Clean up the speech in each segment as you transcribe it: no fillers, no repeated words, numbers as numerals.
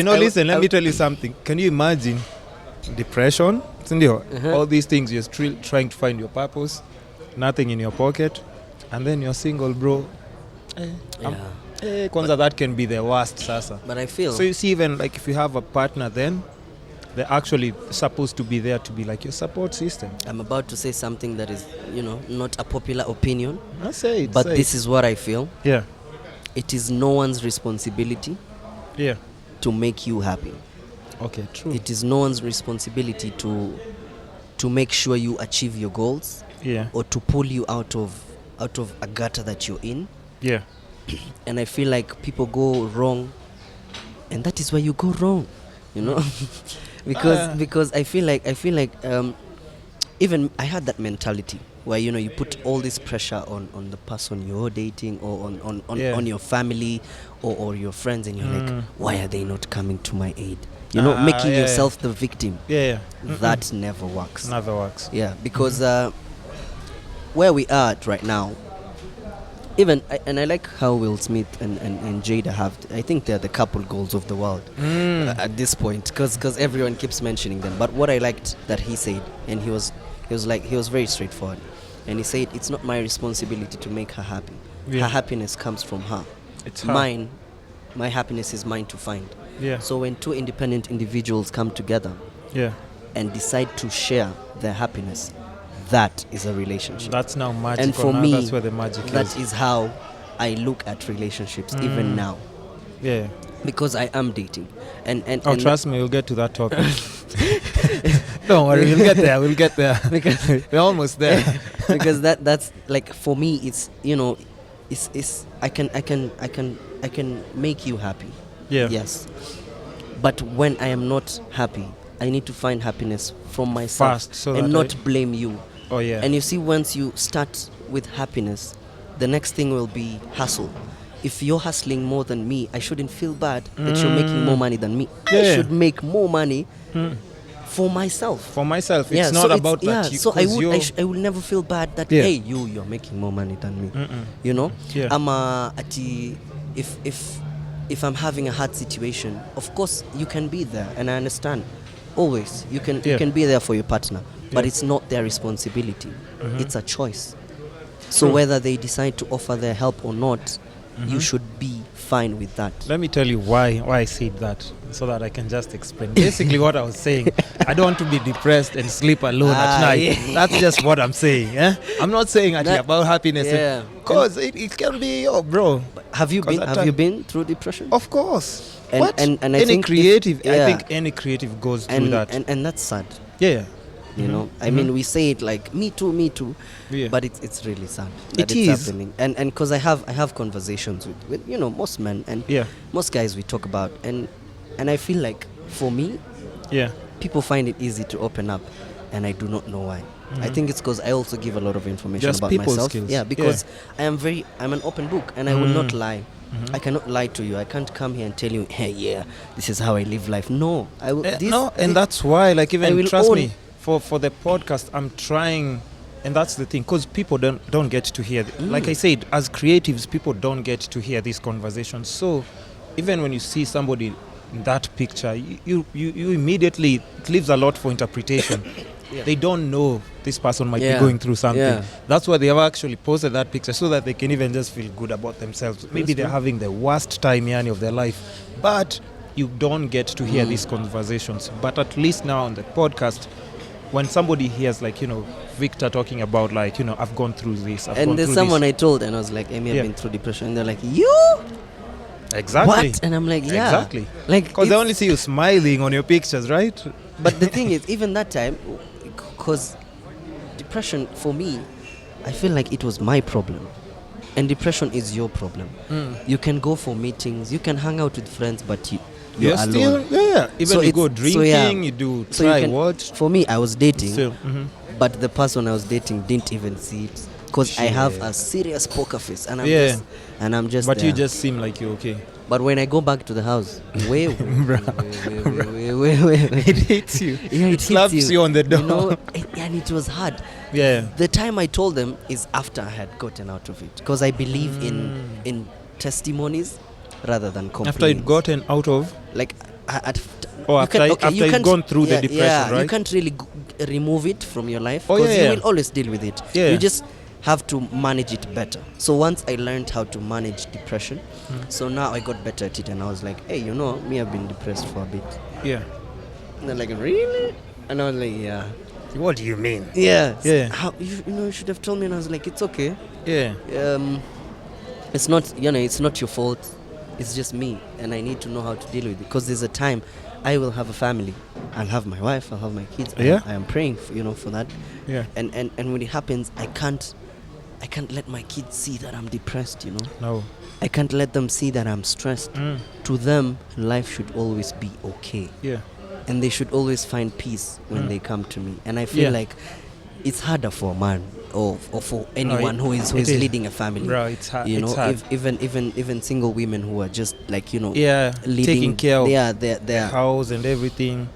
Listen, let me tell you something. Can you imagine depression? All these things, you're still trying to find your purpose, nothing in your pocket, and then you're single, bro. Kwanza, that can be the worst, sasa. But I feel... So you see, even like if you have a partner, then they're actually supposed to be there to be like your support system. I'm about to say something that is, not a popular opinion. I say it. But this is what I feel. Yeah. It is no one's responsibility to make you happy. Okay, true. It is no one's responsibility to make sure you achieve your goals. Yeah. Or to pull you out of a gutter that you're in. Yeah. And I feel like people go wrong, and that is where you go wrong, because I feel like even I had that mentality where you put all this pressure on the person you're dating or on your family or your friends, and you're like, why are they not coming to my aid? Making yourself the victim. That never works. Never works. Yeah, because where we are at right now, I like how Will Smith and Jada have, I think they're the couple goals of the world at this point, because everyone keeps mentioning them. But what I liked that he said, and he was very straightforward, and he said, it's not my responsibility to make her happy. Her happiness comes from her. It's her. Mine, my happiness is mine to find. Yeah. So when two independent individuals come together and decide to share their happiness, that is a relationship. That's now magic. And for me, that's where the magic is. That is how I look at relationships even now. Yeah. Because I am dating. And trust me, we'll get to that topic. Don't worry, we'll get there. Because we're almost there. Because that's like, for me, it's it's I can make you happy. Yeah. Yes. But when I am not happy, I need to find happiness from myself first, and not blame you. Oh yeah. And you see, once you start with happiness, the next thing will be hustle. If you're hustling more than me, I shouldn't feel bad that you're making more money than me. Yeah. I should make more money for myself. For myself. It's not about that. So I will never feel bad that hey, you're making more money than me. Yeah. If I'm having a hard situation, of course you can be there, and I understand. Always you can be there for your partner, but it's not their responsibility. It's a choice. So whether they decide to offer their help or not, you should be fine with that. Let me tell you why I said that, so that I can just explain. Basically what I was saying, I don't want to be depressed and sleep alone at night. Yeah. That's just what I'm saying. I'm not saying about happiness. Because it can be, bro. Have you been through depression? Of course. And I think creative, I think any creative goes through that. And that's sad. Yeah. I mean, we say it like me too, but it's really sad that it's happening. And because I have conversations with most men and most guys we talk about, and I feel like for me, people find it easy to open up, and I do not know why. I think it's because I also give a lot of information about myself. Skills. Yeah, because I'm an open book, and I will not lie. I cannot lie to you. I can't come here and tell you, hey, this is how I live life. No, I will. And that's why, like, even trust me, for the podcast, I'm trying, and that's the thing, because people don't get to hear. Like I said, as creatives, people don't get to hear these conversations. So even when you see somebody in that picture, you immediately, it leaves a lot for interpretation. They don't know this person might be going through something. That's why they have actually posted that picture, so that they can even just feel good about themselves. Maybe they're having the worst time of their life, but you don't get to hear these conversations. But at least now on the podcast, when somebody hears, like, Victor talking about, like, I've gone through this, and there's someone I told, and I was like, Amy, I've been through depression, and they're like, you? Exactly. What? And I'm like, yeah. Exactly. Like, because they only see you smiling on your pictures, right? But the thing is, even that time, because depression, for me, I feel like it was my problem. And depression is your problem. You can go for meetings, you can hang out with friends, but you're alone. Still, even you go drinking, you do what? For me, I was dating, but the person I was dating didn't even see it. Because I have a serious poker face, and I'm just But there. you just seem like you're okay. But when I go back to the house, wait. It hits you. Yeah, it slaps hits you on the door. And it was hard. Yeah. The time I told them is after I had gotten out of it, because I believe in testimonies rather than complaints. After you'd gotten out of? Like, after you've gone through the depression, right? You can't really remove it from your life, Oh, because yeah, you yeah. will always deal with it. Yeah. You just have to manage it better. So once I learned how to manage depression, so now I got better at it, and I was like, hey, me, I've been depressed for a bit. Yeah. And they're like, really? And I was like, yeah. What do you mean? Yeah. Yeah. How, you should have told me. And I was like, it's okay. Yeah. It's not, it's not your fault. It's just me, and I need to know how to deal with it, because there's a time I will have a family. I'll have my wife, I'll have my kids. Yeah. I am praying for that. Yeah. And when it happens, I can't let my kids see that I'm depressed, No. I can't let them see that I'm stressed. To them, life should always be okay. Yeah. And they should always find peace when they come to me. And I feel like it's harder for a man or for anyone who is leading a family. Bro, it's hard. It's hard. Even single women who are just like, leading, taking care of their house and everything.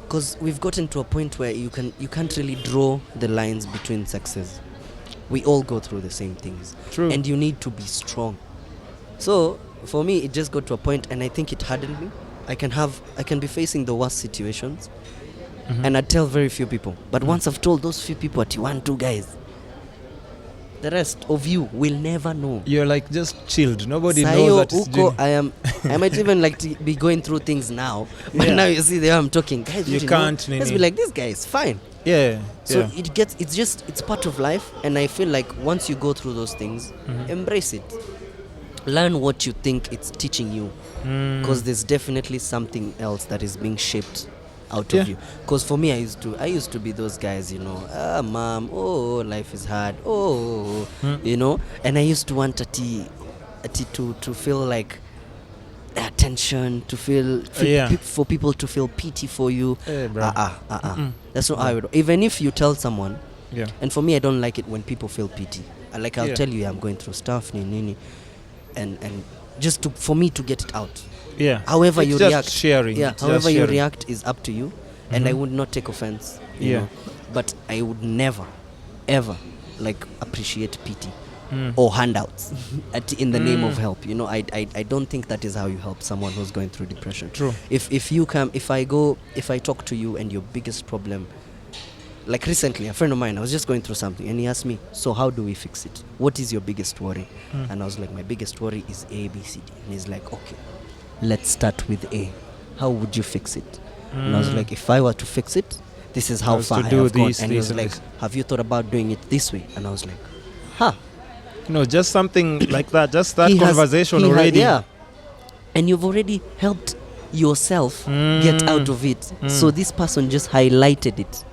Because we've gotten to a point where you can't really draw the lines between sexes. We all go through the same things. True. And you need to be strong. So for me, it just got to a point, and I think it hardened me. I can be facing the worst situations, and I tell very few people. But once I've told those few people, at 1-2 guys, the rest of you will never know. You're like just chilled. Nobody knows that it's doing. I might even like to be going through things now, but now you see the way I'm talking, guys. You can't. Let's be like, this guy is fine. Yeah. So it's part of life, and I feel like once you go through those things, embrace it. Learn what you think it's teaching you, because there's definitely something else that is being shaped out of you. Because for me, I used to be those guys, mom, life is hard, and I used to want to feel like attention, to feel for people to feel pity for you. That's not how I would. Even if you tell someone, and for me, I don't like it when people feel pity. I'll tell you I'm going through stuff, and just for me to get it out. Yeah. However it's you just react, sharing. however you react is up to you, and I would not take offense. You know? But I would never, ever appreciate pity or handouts in the name of help. I don't think that is how you help someone who's going through depression. True. If I talk to you and your biggest problem, like recently, a friend of mine, I was just going through something, and he asked me, so how do we fix it? What is your biggest worry? And I was like, my biggest worry is A, B, C, D. And he's like, okay, let's start with A. How would you fix it? And I was like, if I were to fix it, this is how far I have gone. And he was like, have you thought about doing it this way? And I was like, just something like that, just that conversation already. And you've already helped yourself get out of it. So this person just highlighted it.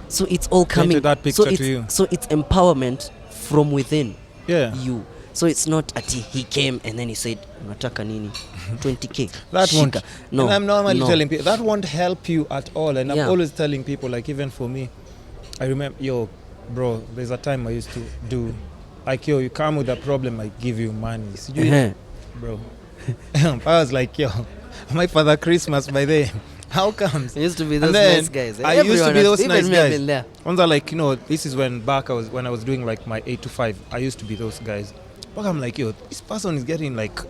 So it's all coming. That picture to you. So it's empowerment from within you. So it's not he came and then he said, "Nataka nini? 20k." That won't. No. And I'm normally telling people that won't help you at all. And I'm always telling people, like, even for me, I remember, bro, there's a time I used to do, like, you come with a problem, I give you money. So bro. I was like, my Father Christmas by then. How comes? I used to be those nice guys. I used to be those nice guys. Been there. Ones are like, this is when I was doing like my 8 to 5. I used to be those guys. But I'm like, this person is getting like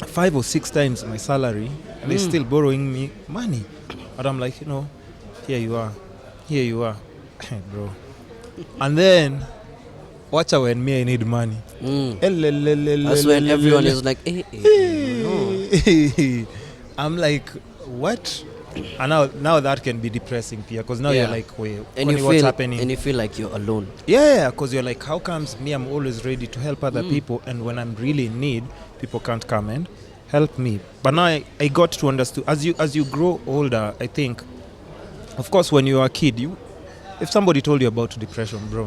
5 or 6 times my salary, and they're still borrowing me money. And I'm like, here you are, bro. And then watch out when I need money. That's when everyone is like, I'm like, what? And now that can be depressing, Pia, because now you're like, wait, what's happening? And you feel like you're alone. Yeah, because you're like, how comes me? I'm always ready to help other people, and when I'm really in need, people can't come and help me. But now I got to understand. As you grow older, I think, of course, when you were a kid, if somebody told you about depression, bro,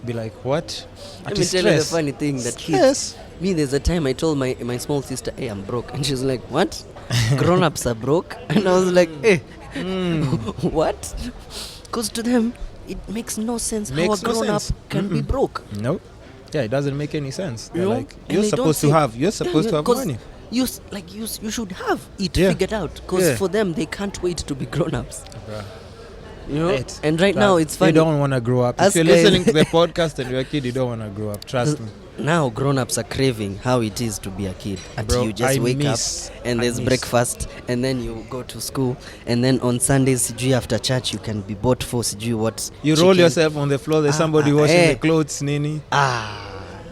be like, what? Let me tell you the funny thing that kids. Me, there's a time I told my small sister, hey, I'm broke. And she's like, what? Grown-ups are broke? And I was like, hey, what? Because to them, it makes no sense how a grown-up can be broke. No. Yeah, it doesn't make any sense. They're like, you're supposed to have money. You should have it figured out. Because for them, they can't wait to be grown-ups. And right now, it's funny. You don't want to grow up. If you're listening to the podcast and you're a kid, you don't want to grow up. Trust me. now grown-ups are craving how it is to be a kid. Bro, You just wake up and there's breakfast, and then you go to school, and then on Sundays after church you can be bought for what you chicken. roll yourself on the floor, there's somebody washing the clothes, nini.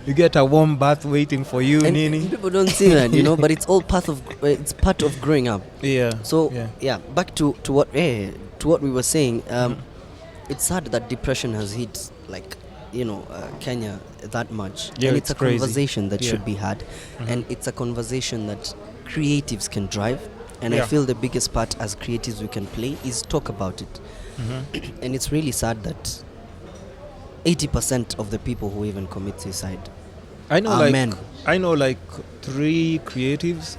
You get a warm bath waiting for you, and nini. people don't see that, you know, but it's all part of growing up. So back to what we were saying. It's sad that depression has hit, like, you know, Kenya that much. And it's a crazy conversation that should be had. And it's a conversation that creatives can drive. And I feel the biggest part as creatives we can play is talk about it. And it's really sad that 80% of the people who even commit suicide are men. I know like 3 creatives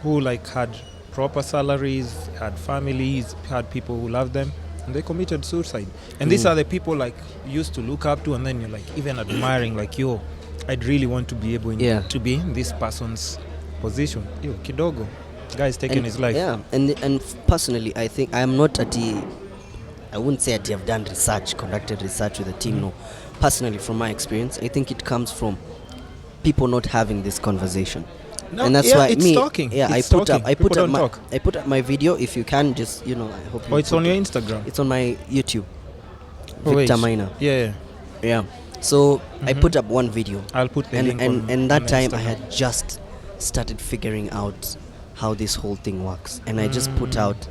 who like had proper salaries, had families, had people who loved them, and they committed suicide. And these are the people like you used to look up to, and then you're like even admiring, like, yo, I'd really want to be able to be in this person's position. Yo, kidogo, guy's taking his life. Yeah, and personally, I think I am not I wouldn't say that I've done conducted research with the team. No, personally, from my experience, I think it comes from people not having this conversation. No, and that's why it's talking. Yeah, it's I put up my video. If you can, just, you know, I hope you. Oh, it's on your Instagram. It's on my YouTube. Victor Minor. Yeah. So I put up one video. I'll put the link and that time Instagram. I had just started figuring out how this whole thing works, and I just put out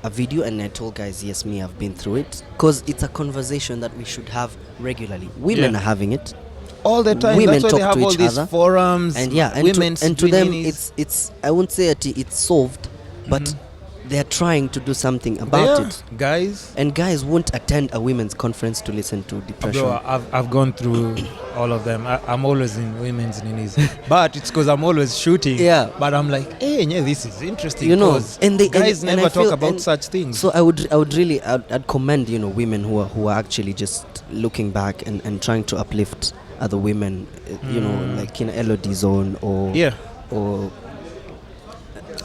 a video, and I told guys, yes, I've been through it, because it's a conversation that we should have regularly. Women are having it all the time. Women That's why talk they have to all each these other. forums, and to them it's I won't say that it's solved, but they're trying to do something about it. Guys won't attend a women's conference to listen to depression. Bro, I've gone through all of them. I'm always in women's ninis, but it's because I'm always shooting. But I'm like, hey, this is interesting. You know, and guys never talk about such things. So I would really I'd commend, you know, women who are actually just looking back and trying to uplift other women, you know, like in Elodie Zone or.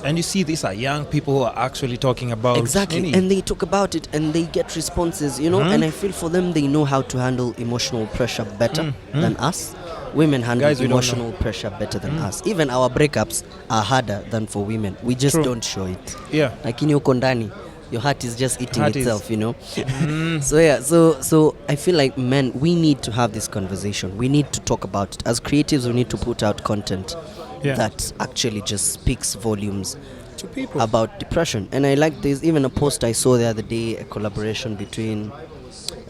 And you see, these are young people who are actually talking about and they talk about it and they get responses, you know. And I feel for them, they know how to handle emotional pressure better than us. Women handle emotional pressure better than us. Even our breakups are harder than for women. We just don't show it. Like in your kondani, your heart is just eating itself, you know. So I feel like men, we need to have this conversation. We need to talk about it. As creatives, we need to put out content that actually just speaks volumes to people about depression. And I like, there's even a post I saw the other day, a collaboration between,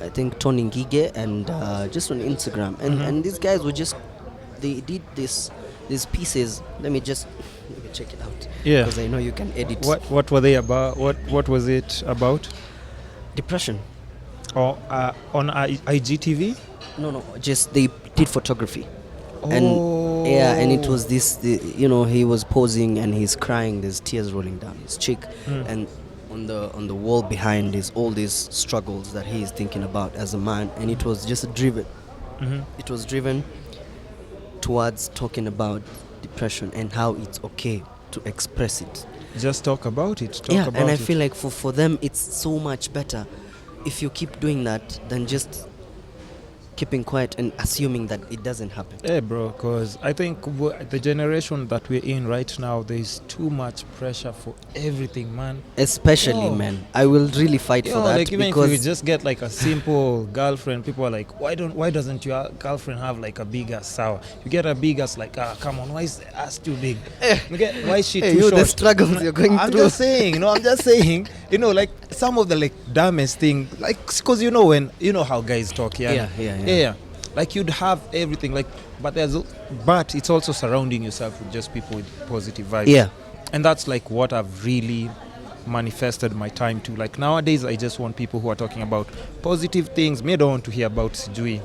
I think, Tony Ngige and just on Instagram. And these guys were just, they did these pieces. Let me check it out. Because I know you can edit. What were they about? What was it about? Depression. Or on IGTV? No, just they did photography. And it was this, you know, he was posing and he's crying, there's tears rolling down his cheek, and on the wall behind is all these struggles that he is thinking about as a man. And it was just driven it was driven towards talking about depression and how it's okay to express it. Just talk about it. And I feel like for them it's so much better if you keep doing that than just keeping quiet and assuming that it doesn't happen. Yeah, bro, because I think the generation that we're in right now, there's too much pressure for everything, man. Especially men. I will really fight for that. Like even if you just get like a simple girlfriend, people are like, why doesn't your girlfriend have like a big ass sour? You get a big ass, like, come on, why is the ass too big? Why is she too short? The struggles you're going through. I'm just saying, you know, like some of the like dumbest thing, like, because you know how guys talk, Yeah. Like you'd have everything, like, but it's also surrounding yourself with just people with positive vibes. Yeah. And that's like what I've really manifested my time to. Like nowadays, I just want people who are talking about positive things. Me don't want to hear about sijui.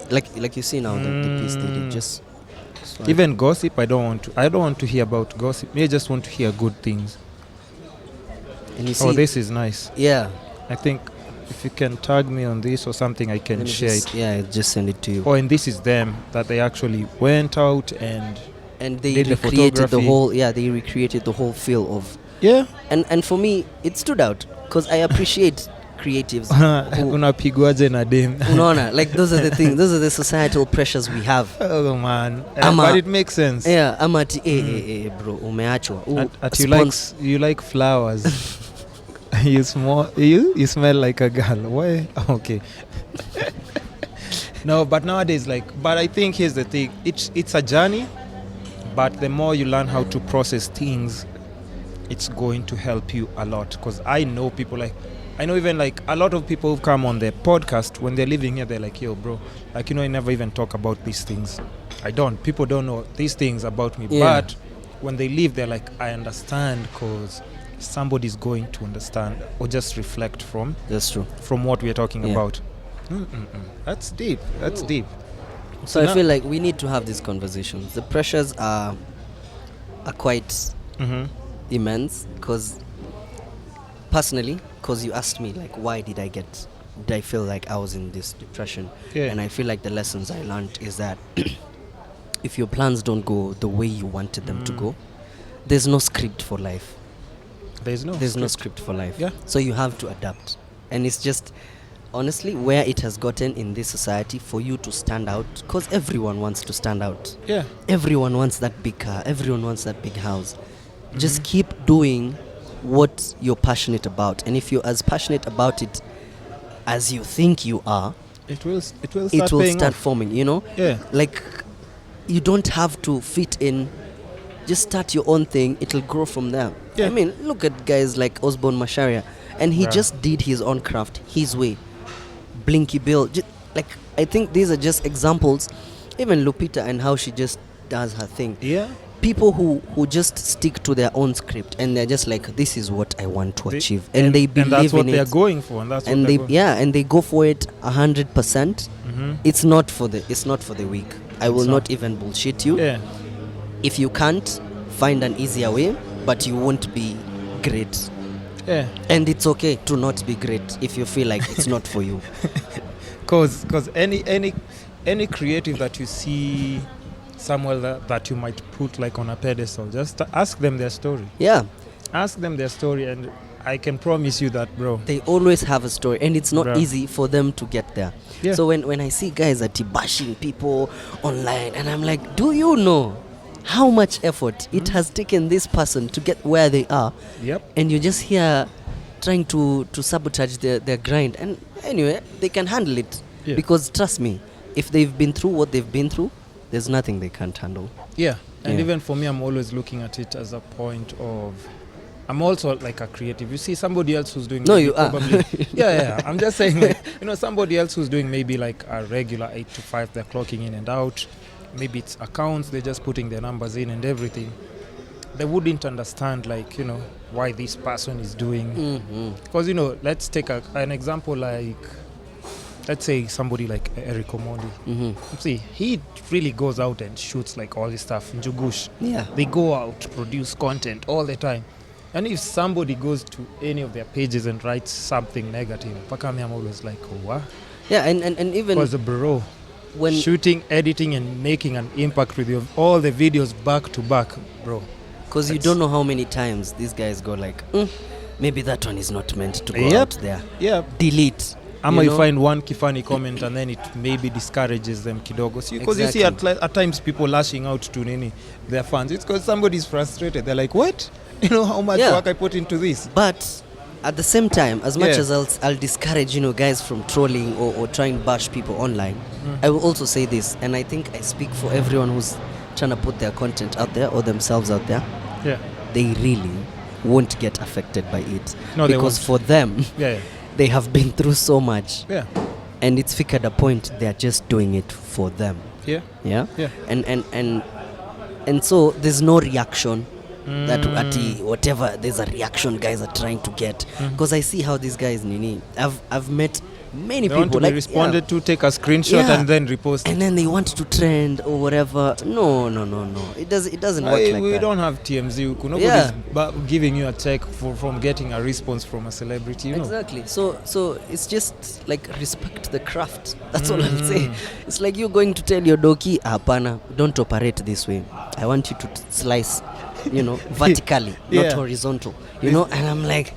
Like you see now, the piece they did just. Even gossip, I don't want to hear about gossip. Me, I just want to hear good things. And you see, this is nice. Yeah. I think if you can tag me on this or something, I can share it. Yeah, I'll just send it to you. And this is them, that they actually went out and they recreated the whole. Yeah, they recreated the whole feel of. Yeah. And for me, it stood out because I appreciate creatives unapigwaje na dem. Unaona, like those are the things, those are the societal pressures we have. Oh man, but it makes sense. Yeah, ama ati bro umeachwa. At you like flowers. you smell like a girl. Why? Okay. No, but nowadays, but I think here's the thing. It's a journey, but the more you learn how to process things, it's going to help you a lot. Because I know people I know even a lot of people who've come on the podcast, when they're living here, they're like, yo, bro, I never even talk about these things. I don't. People don't know these things about me. Yeah. But when they leave, they're like, I understand, because somebody's going to understand or just reflect from. That's true. From what we're talking about. That's deep. That's deep. So I feel like we need to have these conversations. The pressures are quite immense, because personally, because you asked me why did I feel like I was in this depression, and I feel like the lessons I learned is that if your plans don't go the way you wanted them to go, there's no script for life. There's no script for life. Yeah. So you have to adapt, and it's just honestly where it has gotten in this society for you to stand out, because everyone wants to stand out. Yeah. Everyone wants that big car. Everyone wants that big house. Just keep doing what you're passionate about, and if you're as passionate about it as you think you are, it will start forming. Yeah. Like, you don't have to fit in. Just start your own thing. It'll grow from there. Yeah. I mean, look at guys like Osborne Masharia, and he just did his own craft his way. Blinky Bill, I think these are just examples. Even Lupita and how she just does her thing. Yeah. People who just stick to their own script, and they're just like, this is what I want to achieve, and they believe in it. And that's what they're going for, and that's and they go for it 100%. It's not for the weak. I will not even bullshit you. Yeah. If you can't, find an easier way, but you won't be great. Yeah. And it's okay to not be great if you feel like it's not for you. Because any creative that you see somewhere that you might put on a pedestal, just ask them their story. Yeah. Ask them their story, and I can promise you that, bro. They always have a story, and it's not easy for them to get there. Yeah. So when I see guys that bashing people online, and I'm like, do you know how much effort it has taken this person to get where they are? Yep. And you're just here trying to sabotage their grind. And anyway, they can handle it. Yeah. Because trust me, if they've been through what they've been through, there's nothing they can't handle. Yeah. And even for me, I'm always looking at it as a point of, I'm also like a creative. You see somebody else who's doing... No, you probably, are. yeah. I'm just saying, somebody else who's doing maybe a regular 8 to 5, they're clocking in and out. Maybe it's accounts, they're just putting their numbers in and everything. They wouldn't understand, why this person is doing. Because, let's take an example let's say somebody like Eric Omondi. See, he really goes out and shoots all this stuff in Jugush. Yeah. They go out to produce content all the time. And if somebody goes to any of their pages and writes something negative, I'm always like, oh, what? Yeah, and even... Because bro, when shooting, editing, and making an impact with all the videos back to back, bro. Because you don't know how many times these guys go maybe that one is not meant to go out there. Yeah. Delete. You find one kifani comment and then it maybe discourages them kidogo. Because you see at times people lashing out to their fans. It's because somebody's frustrated. They're like, what? How much work I put into this? But at the same time, as much as I'll discourage guys from trolling or trying to bash people online, I will also say this, and I think I speak for everyone who's trying to put their content out there or themselves out there. Yeah. They really won't get affected by it. No, because for them, they have been through so much. Yeah. And it's figured a point they're just doing it for them. Yeah. Yeah. Yeah. And so there's no reaction. That whatever there's a reaction guys are trying to get, because I see how these guys I've met many people want to be responded to, take a screenshot and then repost and then they want to trend or whatever. No, it doesn't work like that. We don't have TMZ. Nobody's giving you a check from getting a response from a celebrity. Exactly. So it's just respect the craft. That's all I'll say. It's like you going to tell your doki, hapana, don't operate this way. I want you to slice vertically, not horizontal. And I'm like,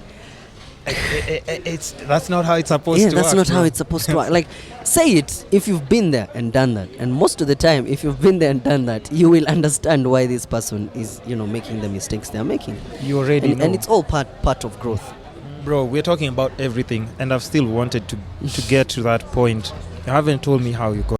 That's not how it's supposed to work. Yeah, that's not how bro. it's supposed to work. Like, say it if you've been there and done that. And most of the time, if you've been there and done that, you will understand why this person is, making the mistakes they're making. You already know. And it's all part of growth. Bro, we're talking about everything, and I've still wanted to get to that point. You haven't told me how you got